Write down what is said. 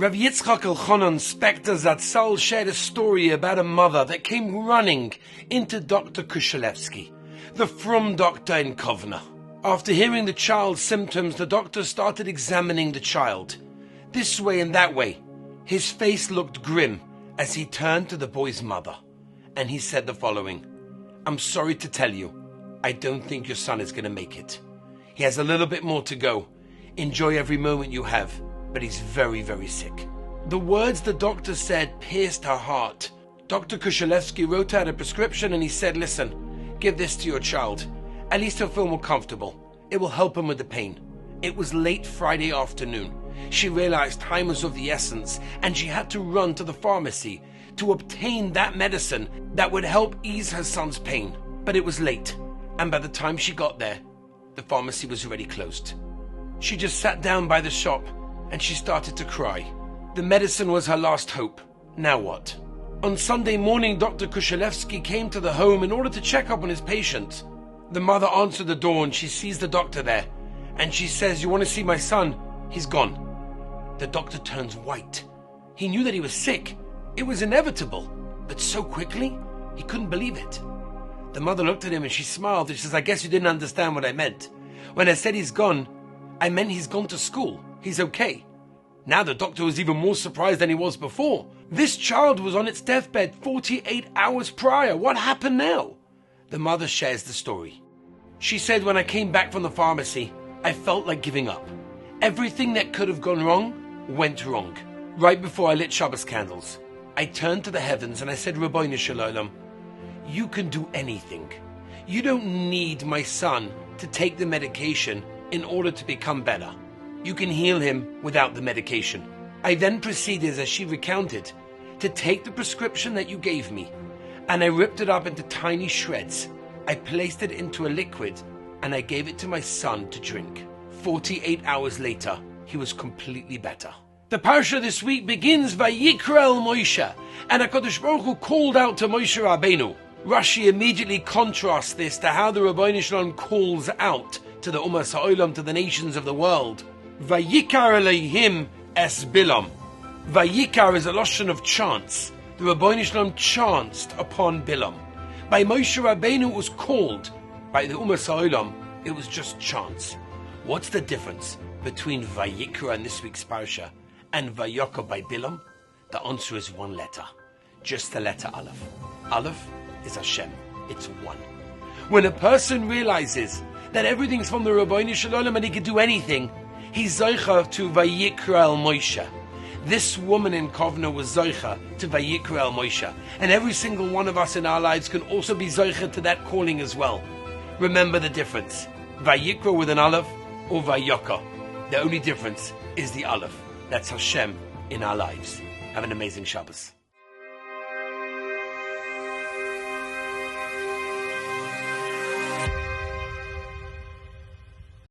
Rav Yitzchak Elchanan Spector Zatzal shared a story about a mother that came running into Dr. Kushelevsky, the frum doctor in Kovna. After hearing the child's symptoms, the doctor started examining the child. This way and that way. His face looked grim as he turned to the boy's mother, and he said the following: "I'm sorry to tell you, I don't think your son is going to make it. He has a little bit more to go. Enjoy every moment you have, but he's very, very sick." The words the doctor said pierced her heart. Dr. Kushelevsky wrote out a prescription and he said, "Listen, give this to your child. At least he'll feel more comfortable. It will help him with the pain." It was late Friday afternoon. She realized time was of the essence and she had to run to the pharmacy to obtain that medicine that would help ease her son's pain. But it was late, and by the time she got there, the pharmacy was already closed. She just sat down by the shop and she started to cry. The medicine was her last hope. Now what? On Sunday morning, Dr. Kushelevsky came to the home in order to check up on his patient. The mother answered the door and she sees the doctor there, and she says, "You want to see my son? He's gone." The doctor turns white. He knew that he was sick. It was inevitable, but so quickly, he couldn't believe it. The mother looked at him and she smiled and she says, "I guess you didn't understand what I meant. When I said he's gone, I meant he's gone to school. He's okay." Now the doctor was even more surprised than he was before. This child was on its deathbed 48 hours prior. What happened now? The mother shares the story. She said, "When I came back from the pharmacy, I felt like giving up. Everything that could have gone wrong went wrong. Right before I lit Shabbos candles, I turned to the heavens and I said, Rabbeinu Shalom, you can do anything. You don't need my son to take the medication in order to become better. You can heal him without the medication." I then proceeded, as she recounted, to take the prescription that you gave me, and I ripped it up into tiny shreds. I placed it into a liquid and I gave it to my son to drink. 48 hours later, he was completely better. The parsha this week begins Vayikra el Moshe, and HaKadosh Baruch Hu called out to Moshe Rabbeinu. Rashi immediately contrasts this to how the Rabbeinu Shalom calls out to the Umas HaOlam, to the nations of the world. Vayikar Elohim es Bilam. Vayikar is a lashon of chance. The Rabbeinu Shalom chanced upon Bilam. By Moshe Rabbeinu it was called. By the Umas HaOlam it was just chance. What's the difference between Vayikra in this week's parsha and Vayakar by Bilam? The answer is one letter. Just the letter Aleph. Aleph is Hashem. It's one. When a person realizes that everything's from the Rabbeinu Shalom and he can do anything, he's Zoicha to Vayikra el Moshe. This woman in Kovna was Zoicha to Vayikra el Moshe. And every single one of us in our lives can also be Zoicha to that calling as well. Remember the difference. Vayikra with an Aleph or Vayakar. The only difference is the Aleph. That's Hashem in our lives. Have an amazing Shabbos.